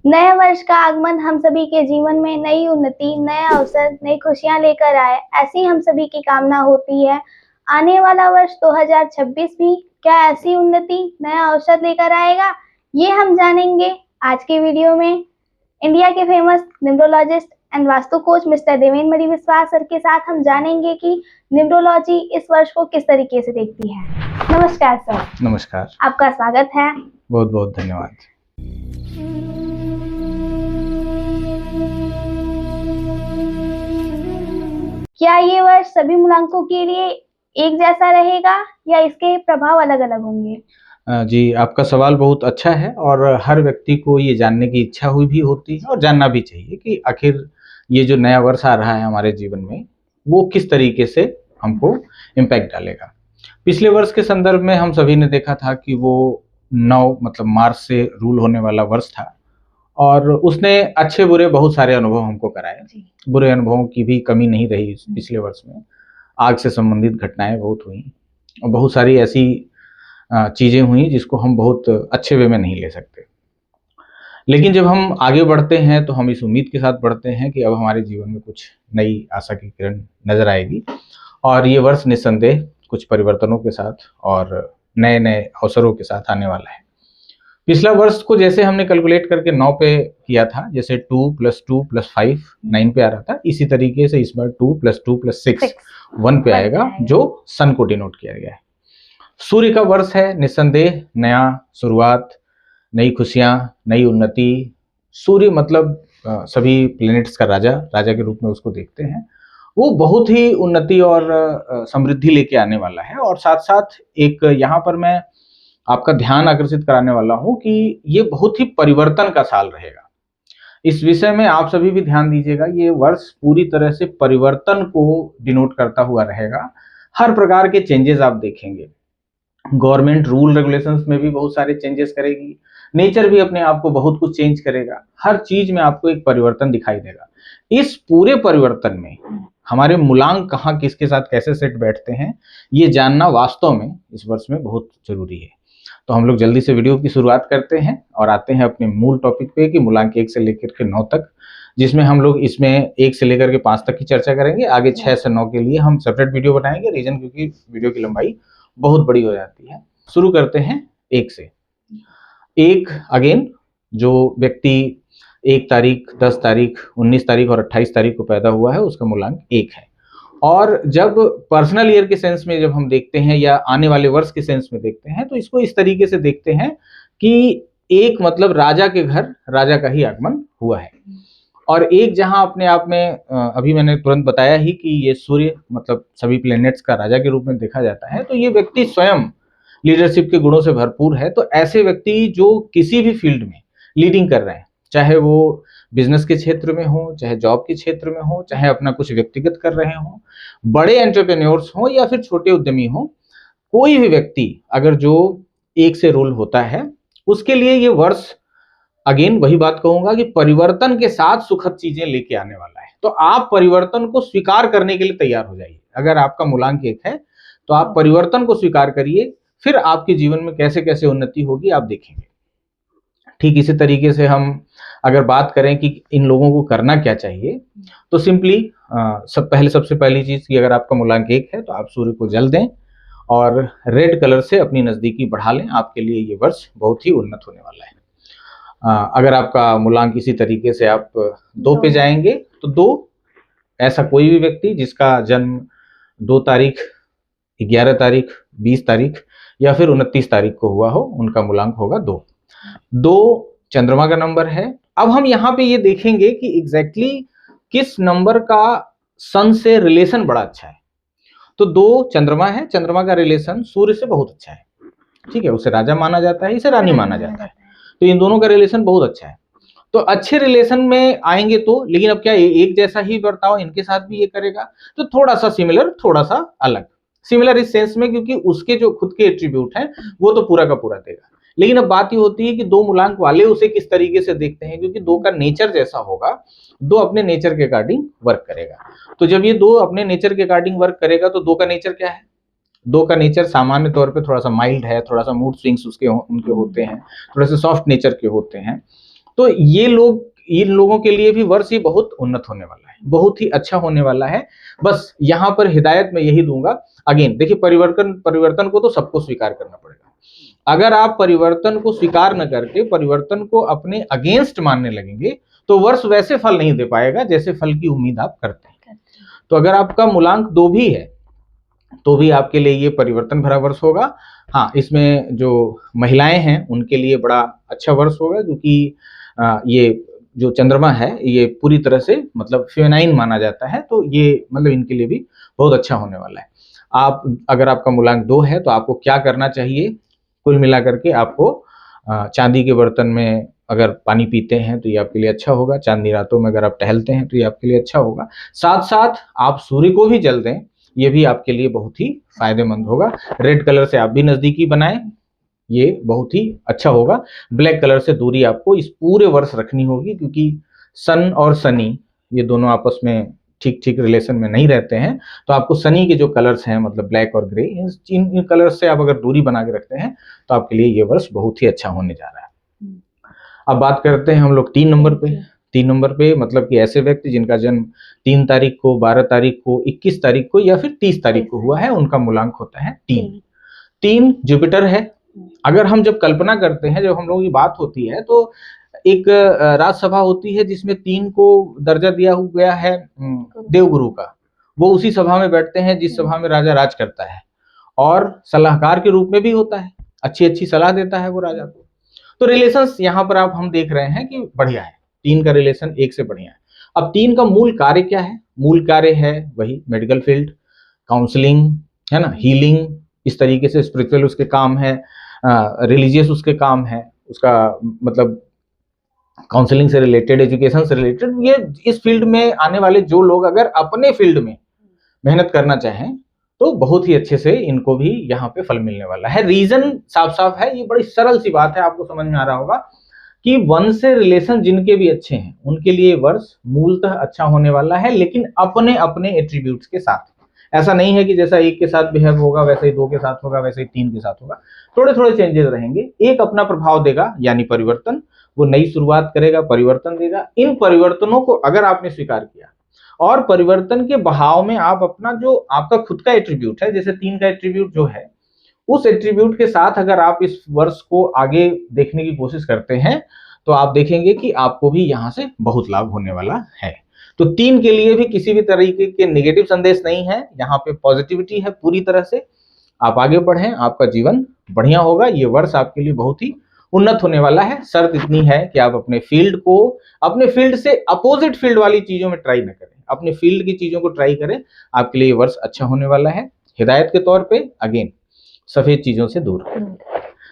नए वर्ष का आगमन हम सभी के जीवन में नई उन्नति, नए अवसर, नई खुशियां लेकर आए, ऐसी हम सभी की कामना होती है। आने वाला वर्ष 2026 भी क्या ऐसी उन्नति, नया अवसर लेकर आएगा? ये हम जानेंगे आज के वीडियो में। इंडिया के famous numerologist and vastu coach mister Devendra Mani Vishwas sir के साथ हम जानेंगे कि न्यूमरोलॉजी इस वर्ष को किस तरीके से देखती है। नमस्कार सर। नमस्कार। आपका स्वागत है। बहुत बहुत धन्यवाद। क्या ये वर्ष सभी मूलांकों के लिए एक जैसा रहेगा या इसके प्रभाव अलग अलग होंगे? जी, आपका सवाल बहुत अच्छा है और हर व्यक्ति को ये जानने की इच्छा हुई भी होती है और जानना भी चाहिए कि आखिर ये जो नया वर्ष आ रहा है हमारे जीवन में वो किस तरीके से हमको इम्पैक्ट डालेगा। पिछले वर्ष के संदर्भ में हम सभी ने देखा था कि वो 9 मतलब मार्च से रूल होने वाला वर्ष था और उसने अच्छे बुरे बहुत सारे अनुभव हमको कराए। बुरे अनुभवों की भी कमी नहीं रही इस पिछले वर्ष में। आग से संबंधित घटनाएं बहुत हुई और बहुत सारी ऐसी चीज़ें हुई जिसको हम बहुत अच्छे वे में नहीं ले सकते। लेकिन जब हम आगे बढ़ते हैं तो हम इस उम्मीद के साथ बढ़ते हैं कि अब हमारे जीवन में कुछ नई आशा की किरण नजर आएगी और ये वर्ष निस्संदेह कुछ परिवर्तनों के साथ और नए नए अवसरों के साथ आने वाला है। पिछला वर्ष को जैसे हमने कैलकुलेट करके 9 पे किया था, जैसे 2 + 2 + 5 9 पे आ रहा था, इसी तरीके से इस बार 2 + 2 + 6 1 पे आएगा, जो सन को डिनोट किया गया है। सूर्य का वर्ष है, निस्संदेह नया शुरुआत, नई खुशियां, नई उन्नति। सूर्य मतलब सभी प्लैनेट्स का राजा के रूप में उसको देखते हैं। वो बहुत ही उन्नति और समृद्धि लेके आने वाला है और साथ साथ एक यहाँ पर मैं आपका ध्यान आकर्षित कराने वाला हूं कि ये बहुत ही परिवर्तन का साल रहेगा। इस विषय में आप सभी भी ध्यान दीजिएगा। ये वर्ष पूरी तरह से परिवर्तन को डिनोट करता हुआ रहेगा। हर प्रकार के चेंजेस आप देखेंगे। गवर्नमेंट रूल रेगुलेशंस में भी बहुत सारे चेंजेस करेगी। नेचर भी अपने आप को बहुत कुछ चेंज करेगा। हर चीज में आपको एक परिवर्तन दिखाई देगा। इस पूरे परिवर्तन में हमारे मूलांक कहाँ किसके साथ कैसे सेट बैठते हैं, ये जानना वास्तव में इस वर्ष में बहुत जरूरी है। तो हम लोग जल्दी से वीडियो की शुरुआत करते हैं और आते हैं अपने मूल टॉपिक पे कि मूलांक 1 से लेकर के 9 तक, जिसमें हम लोग इसमें 1 से लेकर के 5 तक की चर्चा करेंगे। आगे 6 से 9 के लिए हम सेपरेट वीडियो बनाएंगे, रीजन क्योंकि वीडियो की लंबाई बहुत बड़ी हो जाती है। शुरू करते हैं 1 से। 1 अगेन, जो व्यक्ति 1 तारीख, 10 तारीख, 19 तारीख और 28 तारीख को पैदा हुआ है, उसका मूलांक 1 है। और जब पर्सनल ईयर के सेंस में जब हम देखते हैं या आने वाले वर्ष के सेंस में देखते हैं तो इसको इस तरीके से देखते हैं कि 1 मतलब राजा के घर राजा का ही आगमन हुआ है। और 1 जहां अपने आप में अभी मैंने तुरंत बताया ही कि ये सूर्य मतलब सभी प्लैनेट्स का राजा के रूप में देखा जाता है, तो ये व्यक्ति स्वयं लीडरशिप के गुणों से भरपूर है। तो ऐसे व्यक्ति जो किसी भी फील्ड में लीडिंग कर रहे हैं, चाहे वो बिजनेस के क्षेत्र में हो, चाहे जॉब के क्षेत्र में हो, चाहे अपना कुछ व्यक्तिगत कर रहे हो, बड़े एंटरप्रेन्योर्स हो या फिर छोटे उद्यमी हो, कोई भी व्यक्ति अगर जो 1 से रूल होता है उसके लिए ये वर्ष अगेन वही बात कहूंगा कि परिवर्तन के साथ सुखद चीजें लेके आने वाला है। तो आप परिवर्तन को स्वीकार करने के लिए तैयार हो जाइए। अगर आपका मूलांक 1 है तो आप परिवर्तन को स्वीकार करिए, फिर आपके जीवन में कैसे कैसे उन्नति होगी आप देखेंगे। ठीक इसी तरीके से हम अगर बात करें कि इन लोगों को करना क्या चाहिए, तो सिंपली सबसे पहली चीज कि अगर आपका मूलांक 1 है तो आप सूर्य को जल दें और रेड कलर से अपनी नजदीकी बढ़ा लें। आपके लिए ये वर्ष बहुत ही उन्नत होने वाला है। अगर आपका मूलांक इसी तरीके से आप 2 पे जाएंगे तो 2 ऐसा कोई भी व्यक्ति जिसका जन्म 2 तारीख, 11 तारीख, 20 तारीख या फिर 29 तारीख को हुआ हो, उनका मूलांक होगा 2। 2 चंद्रमा का नंबर है। अब हम यहाँ पे ये देखेंगे कि एग्जैक्टली किस नंबर का सन से रिलेशन बड़ा अच्छा है। तो 2 चंद्रमा है, चंद्रमा का रिलेशन सूर्य से बहुत अच्छा है। ठीक है, उसे राजा माना जाता है, इसे रानी माना जाता है। तो इन दोनों का रिलेशन बहुत अच्छा है। तो अच्छे रिलेशन में आएंगे तो, लेकिन अब क्या एक जैसा ही बर्ताव इनके साथ भी ये करेगा? तो थोड़ा सा सिमिलर, थोड़ा सा अलग। सिमिलर इस सेंस में क्योंकि उसके जो खुद के एट्रीब्यूट हैं वो तो पूरा का पूरा देगा। लेकिन अब बात ये होती है कि 2 मूलांक वाले उसे किस तरीके से देखते हैं, क्योंकि 2 का नेचर जैसा होगा, 2 अपने नेचर के अकॉर्डिंग वर्क करेगा। तो जब ये 2 अपने नेचर के अकॉर्डिंग वर्क करेगा तो 2 का नेचर क्या है? 2 का नेचर सामान्य तौर पे थोड़ा सा माइल्ड है, थोड़ा सा मूड स्विंग्स उनके होते हैं, थोड़े से सॉफ्ट नेचर के होते हैं। तो ये लोग, इन लोगों के लिए भी वर्ष ये बहुत उन्नत होने वाला है, बहुत ही अच्छा होने वाला है। बस यहाँ पर हिदायत मैं यही दूंगा, अगेन देखिए, परिवर्तन को तो सबको स्वीकार करना पड़ेगा। अगर आप परिवर्तन को स्वीकार न करके परिवर्तन को अपने अगेंस्ट मानने लगेंगे तो वर्ष वैसे फल नहीं दे पाएगा जैसे फल की उम्मीद आप करते हैं। तो अगर आपका मूलांक 2 भी है तो भी आपके लिए ये परिवर्तन भरा वर्ष होगा। हाँ, इसमें जो महिलाएं हैं उनके लिए बड़ा अच्छा वर्ष होगा, क्योंकि ये जो चंद्रमा है ये पूरी तरह से मतलब फेमिनाइन माना जाता है, तो ये मतलब इनके लिए भी बहुत अच्छा होने वाला है। आप, अगर आपका मूलांक 2 है तो आपको क्या करना चाहिए, कुल मिलाकर के आपको चांदी के बर्तन में अगर पानी पीते हैं तो ये आपके लिए अच्छा होगा। चांदनी रातों में अगर आप टहलते हैं तो ये आपके लिए अच्छा होगा। साथ साथ आप सूर्य को भी जल दें, ये भी आपके लिए बहुत ही फायदेमंद होगा। रेड कलर से आप भी नजदीकी बनाएं, ये बहुत ही अच्छा होगा। ब्लैक कलर से दूरी आपको इस पूरे वर्ष रखनी होगी, क्योंकि सन और शनि ये दोनों आपस में ठीक ठीक रिलेशन में नहीं रहते हैं। तो आपको शनि के जो कलर्स हैं मतलब ब्लैक और ग्रे, इन कलर्स से आप अगर दूरी बना के रखते हैं तो आपके लिए ये वर्ष बहुत ही अच्छा होने जा रहा है। अब बात करते हैं हम लोग 3 नंबर पे। 3 नंबर पे मतलब कि ऐसे व्यक्ति जिनका जन्म 3 तारीख को, 12 तारीख को, 21 तारीख को या फिर 30 तारीख को हुआ है, उनका मूलांक होता है 3। 3 जुपिटर है। अगर हम जब कल्पना करते हैं, जब हम लोगों की बात होती है, तो एक राज्यसभा होती है जिसमें 3 को दर्जा दिया गया है देवगुरु का। वो उसी सभा में बैठते हैं जिस सभा में राजा राज करता है, और सलाहकार के रूप में भी होता है, अच्छी अच्छी सलाह देता है वो राजा को। तो रिलेशंस यहाँ पर आप हम देख रहे हैं कि बढ़िया है, 3 का रिलेशन 1 से बढ़िया है। अब 3 का मूल कार्य क्या है? मूल कार्य है वही मेडिकल फील्ड, काउंसलिंग, है ना, हीलिंग, इस तरीके से स्पिरिचुअल उसके काम है, रिलीजियस उसके काम है, उसका मतलब काउंसलिंग से रिलेटेड, एजुकेशन से रिलेटेड। ये इस फील्ड में आने वाले जो लोग अगर अपने फील्ड में मेहनत करना चाहें तो बहुत ही अच्छे से इनको भी यहाँ पे फल मिलने वाला है। रीजन साफ साफ है, ये बड़ी सरल सी बात है, आपको समझ में आ रहा होगा कि वंश से रिलेशन जिनके भी अच्छे हैं उनके लिए वर्ष मूलतः अच्छा होने वाला है, लेकिन अपने अपने एट्रीब्यूट्स के साथ। ऐसा नहीं है कि जैसा 1 के साथ बिहेव होगा वैसे ही 2 के साथ होगा, वैसे ही 3 के साथ होगा, थोड़े थोड़े चेंजेस रहेंगे। एक अपना प्रभाव देगा यानी परिवर्तन, वो नई शुरुआत करेगा, परिवर्तन देगा। इन परिवर्तनों को अगर आपने स्वीकार किया और परिवर्तन के बहाव में आप अपना जो आपका खुद का एट्रीब्यूट है, जैसे 3 का एट्रीब्यूट जो है, उस एट्रीब्यूट के साथ अगर आप इस वर्ष को आगे देखने की कोशिश करते हैं तो आप देखेंगे कि आपको भी यहाँ से बहुत लाभ होने वाला है। तो 3 के लिए भी किसी भी तरीके के नेगेटिव संदेश नहीं है, यहाँ पे पॉजिटिविटी है पूरी तरह से। आप आगे बढ़ें, आपका जीवन बढ़िया होगा, ये वर्ष आपके लिए बहुत ही उन्नत होने वाला है। शर्त इतनी है कि आप अपने फील्ड को, अपने फील्ड से अपोजिट फील्ड वाली चीजों में ट्राई न करें, अपने फील्ड की चीजों को ट्राई करें, आपके लिए ये वर्ष अच्छा होने वाला है। हिदायत के तौर पे अगेन, सफेद चीजों से दूर रहें,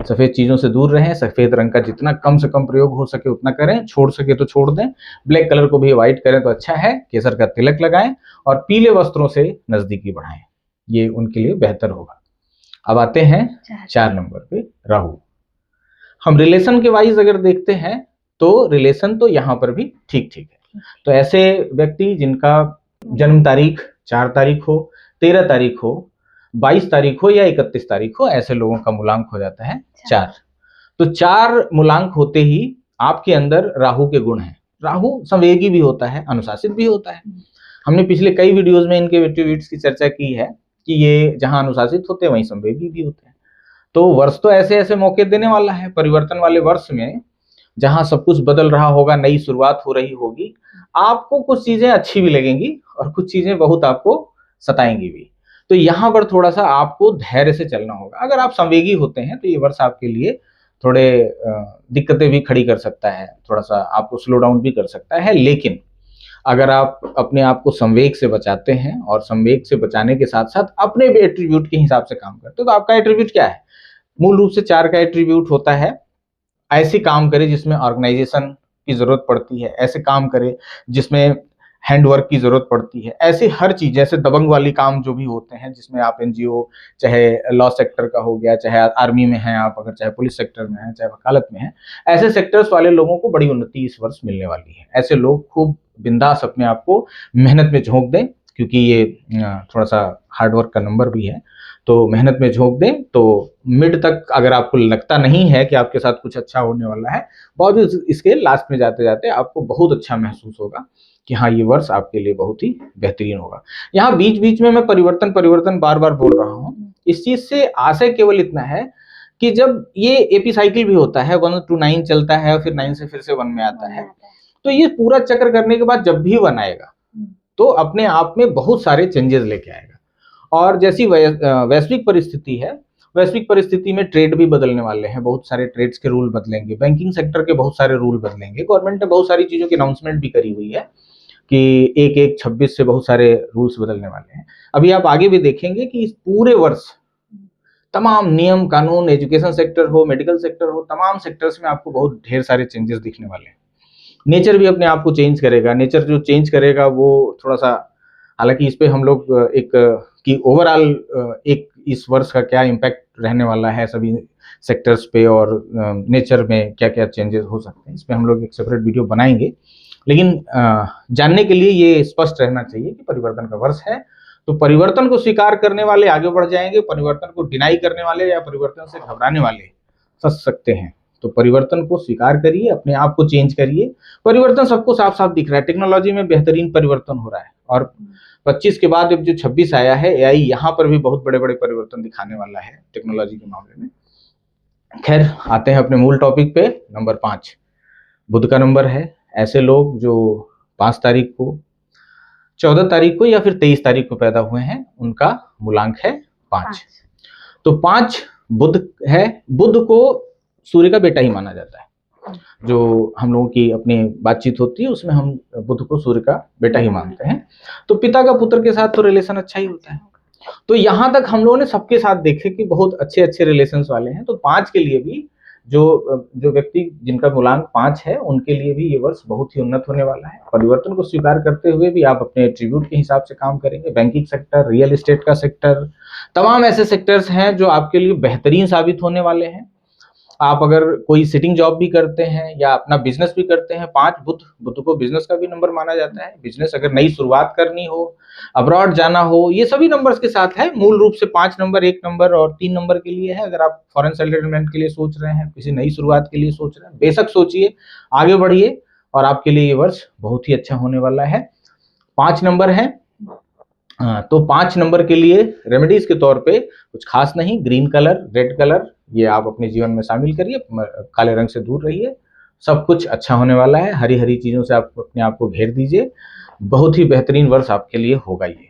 सफेद चीजों से दूर रहें। सफेद रंग का जितना कम से कम प्रयोग हो सके उतना करें, छोड़ सके तो छोड़ दें। ब्लैक कलर को भी अवॉइड करें तो अच्छा है। केसर का तिलक लगाएं और पीले वस्त्रों से नजदीकी बढ़ाएं, ये उनके लिए बेहतर होगा। अब आते हैं 4 नंबर पे, राहु। हम रिलेशन के वाइज अगर देखते हैं तो रिलेशन तो यहाँ पर भी ठीक ठीक है। तो ऐसे व्यक्ति जिनका जन्म तारीख 4 तारीख हो, 13 तारीख हो, 22 तारीख हो या 31 तारीख हो, ऐसे लोगों का मूलांक हो जाता है 4। तो 4 मूलांक होते ही आपके अंदर राहु के गुण हैं। राहु संवेगी भी होता है, अनुशासित भी होता है। हमने पिछले कई वीडियोस में इनके एट्रीब्यूट्स की चर्चा की है कि ये जहां अनुशासित होते हैं वहीं संवेगी भी होते हैं। तो वर्ष तो ऐसे ऐसे मौके देने वाला है परिवर्तन वाले वर्ष में, जहां सब कुछ बदल रहा होगा, नई शुरुआत हो रही होगी। आपको कुछ चीजें अच्छी भी लगेंगी और कुछ चीजें बहुत आपको सताएंगी भी। तो यहाँ पर थोड़ा सा आपको धैर्य से चलना होगा। अगर आप संवेगी होते हैं तो ये वर्ष आपके लिए थोड़े दिक्कतें भी खड़ी कर सकता है, थोड़ा सा आपको स्लो डाउन भी कर सकता है। लेकिन अगर आप अपने आप को संवेग से बचाते हैं और संवेग से बचाने के साथ साथ अपने भी एट्रीब्यूट के हिसाब से काम करते हो, तो आपका एट्रीब्यूट क्या है? मूल रूप से 4 का एट्रीब्यूट होता है ऐसे काम करे जिसमें ऑर्गेनाइजेशन की जरूरत पड़ती है, ऐसे काम करे जिसमें हैंडवर्क की जरूरत पड़ती है, ऐसे हर चीज, जैसे दबंग वाली काम जो भी होते हैं जिसमें आप एनजीओ, चाहे लॉ सेक्टर का हो गया, चाहे आर्मी में हैं आप, अगर चाहे पुलिस सेक्टर में हैं, चाहे वकालत में हैं, ऐसे सेक्टर्स वाले लोगों को बड़ी उन्नति इस वर्ष मिलने वाली है। ऐसे लोग खूब बिंदास अपने आप को मेहनत में झोंक दें, क्योंकि ये थोड़ा सा हार्डवर्क का नंबर भी है। तो मेहनत में झोंक दें, तो मिड तक अगर आपको लगता नहीं है कि आपके साथ कुछ अच्छा होने वाला है, बावजूद इसके लास्ट में जाते जाते आपको बहुत अच्छा महसूस होगा कि हाँ, ये वर्ष आपके लिए बहुत ही बेहतरीन होगा। यहाँ बीच बीच में मैं परिवर्तन परिवर्तन बार बार बोल रहा हूँ, इस चीज से आशय केवल इतना है कि जब ये एपी साइकिल भी होता है, 1 to 9 चलता है और फिर 9 से फिर से 1 में आता है, तो ये पूरा चक्र करने के बाद जब भी 1 आएगा तो अपने आप में बहुत सारे चेंजेस लेके आएगा। और जैसी वैश्विक परिस्थिति है, वैश्विक परिस्थिति में ट्रेड भी बदलने वाले हैं, बहुत सारे ट्रेड्स के रूल बदलेंगे, बैंकिंग सेक्टर के बहुत सारे रूल बदलेंगे। गवर्नमेंट ने बहुत सारी चीजों की अनाउंसमेंट भी करी हुई है कि 1/1/26 से बहुत सारे रूल्स बदलने वाले हैं। अभी आप आगे भी देखेंगे कि इस पूरे वर्ष तमाम नियम कानून, एजुकेशन सेक्टर हो, मेडिकल सेक्टर हो, तमाम सेक्टर्स में आपको बहुत ढेर सारे चेंजेस दिखने वाले हैं। नेचर भी अपने आप को चेंज करेगा। नेचर जो चेंज करेगा वो थोड़ा सा, हालांकि इस पे हम लोग एक कि ओवरऑल एक इस वर्ष का क्या इम्पैक्ट रहने वाला है सभी सेक्टर्स पे और नेचर में क्या क्या चेंजेस हो सकते हैं, इस पे हम लोग एक सेपरेट वीडियो बनाएंगे। लेकिन जानने के लिए ये स्पष्ट रहना चाहिए कि परिवर्तन का वर्ष है, तो परिवर्तन को स्वीकार करने वाले आगे बढ़ जाएंगे, परिवर्तन को डिनाई करने वाले या परिवर्तन से घबराने वाले फंस सकते हैं। तो परिवर्तन को स्वीकार करिए, अपने आप को चेंज करिए। परिवर्तन सबको साफ साफ दिख रहा है, टेक्नोलॉजी में बेहतरीन परिवर्तन हो रहा है और 25 के बाद अब जो 26 आया है एआई, यहाँ पर भी बहुत बड़े बड़े परिवर्तन दिखाने वाला है टेक्नोलॉजी के मामले में। खैर, आते हैं अपने मूल टॉपिक पे। नंबर 5 बुध का नंबर है। ऐसे लोग जो 5 तारीख को, 14 तारीख को या फिर 23 तारीख को पैदा हुए हैं, उनका मूलांक है 5। तो 5 बुध है। बुध को सूर्य का बेटा ही माना जाता है। जो हम लोगों की अपनी बातचीत होती है उसमें हम बुध को सूर्य का बेटा ही मानते हैं। तो पिता का पुत्र के साथ तो रिलेशन अच्छा ही होता है। तो यहाँ तक हम लोगों ने सबके साथ देखे कि बहुत अच्छे अच्छे रिलेशंस वाले हैं। तो 5 के लिए भी जो व्यक्ति जिनका मूलांक 5 है, उनके लिए भी ये वर्ष बहुत ही उन्नत होने वाला है। परिवर्तन को स्वीकार करते हुए भी आप अपने एट्रीब्यूट के हिसाब से काम करेंगे। बैंकिंग सेक्टर, रियल एस्टेट का सेक्टर, तमाम ऐसे सेक्टर्स हैं जो आपके लिए बेहतरीन साबित होने वाले हैं। आप अगर कोई सिटिंग जॉब भी करते हैं या अपना बिजनेस भी करते हैं, 5 बुध को बिजनेस का भी नंबर माना जाता है। बिजनेस अगर नई शुरुआत करनी हो, अब्रॉड जाना हो, ये सभी नंबर्स के साथ है। मूल रूप से 5 नंबर 1 नंबर और 3 नंबर के लिए है। अगर आप फॉरेन सेटलमेंट के लिए सोच रहे हैं, किसी नई शुरुआत के लिए सोच रहे हैं, बेशक सोचिए, आगे बढ़िए और आपके लिए ये वर्ष बहुत ही अच्छा होने वाला है। 5 नंबर है। तो 5 नंबर के लिए रेमेडीज के तौर पे कुछ खास नहीं। ग्रीन कलर, रेड कलर, ये आप अपने जीवन में शामिल करिए। काले रंग से दूर रहिए, सब कुछ अच्छा होने वाला है। हरी हरी चीजों से आप अपने आप को घेर दीजिए। बहुत ही बेहतरीन वर्ष आपके लिए होगा ये।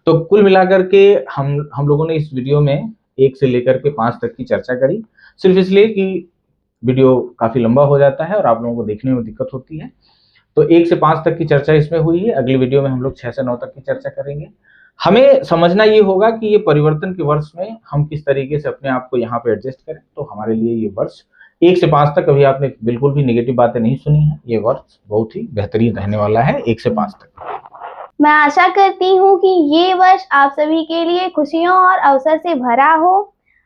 तो कुल मिलाकर के हम लोगों ने इस वीडियो में 1 से लेकर के 5 तक की चर्चा करी, सिर्फ इसलिए कि वीडियो काफी लंबा हो जाता है और आप लोगों को देखने में दिक्कत होती है। तो 1 से 5 तक की चर्चा इसमें हुई है। अगली वीडियो में हम लोग 6 से 9 तक की चर्चा करेंगे। हमें समझना ये होगा कि ये परिवर्तन के वर्ष में हम किस तरीके से अपने आप को यहाँ पे एडजस्ट करें। तो हमारे लिए ये वर्ष 1 से 5 तक, अभी आपने बिल्कुल भी नेगेटिव बातें नहीं सुनी है। ये वर्ष बहुत ही बेहतरीन रहने वाला है 1 से 5 तक। मैं आशा करती हूँ कि ये वर्ष आप सभी के लिए खुशियों और अवसर से भरा हो।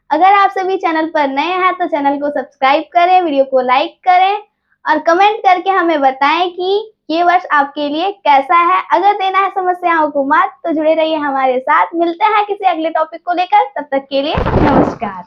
अगर आप सभी चैनल पर नए हैं तो चैनल को सब्सक्राइब करें, वीडियो को लाइक करें और कमेंट करके हमें बताएं कि ये वर्ष आपके लिए कैसा है। अगर देना है समस्याओं को मात तो जुड़े रहिए हमारे साथ। मिलते हैं किसी अगले टॉपिक को लेकर, तब तक के लिए नमस्कार।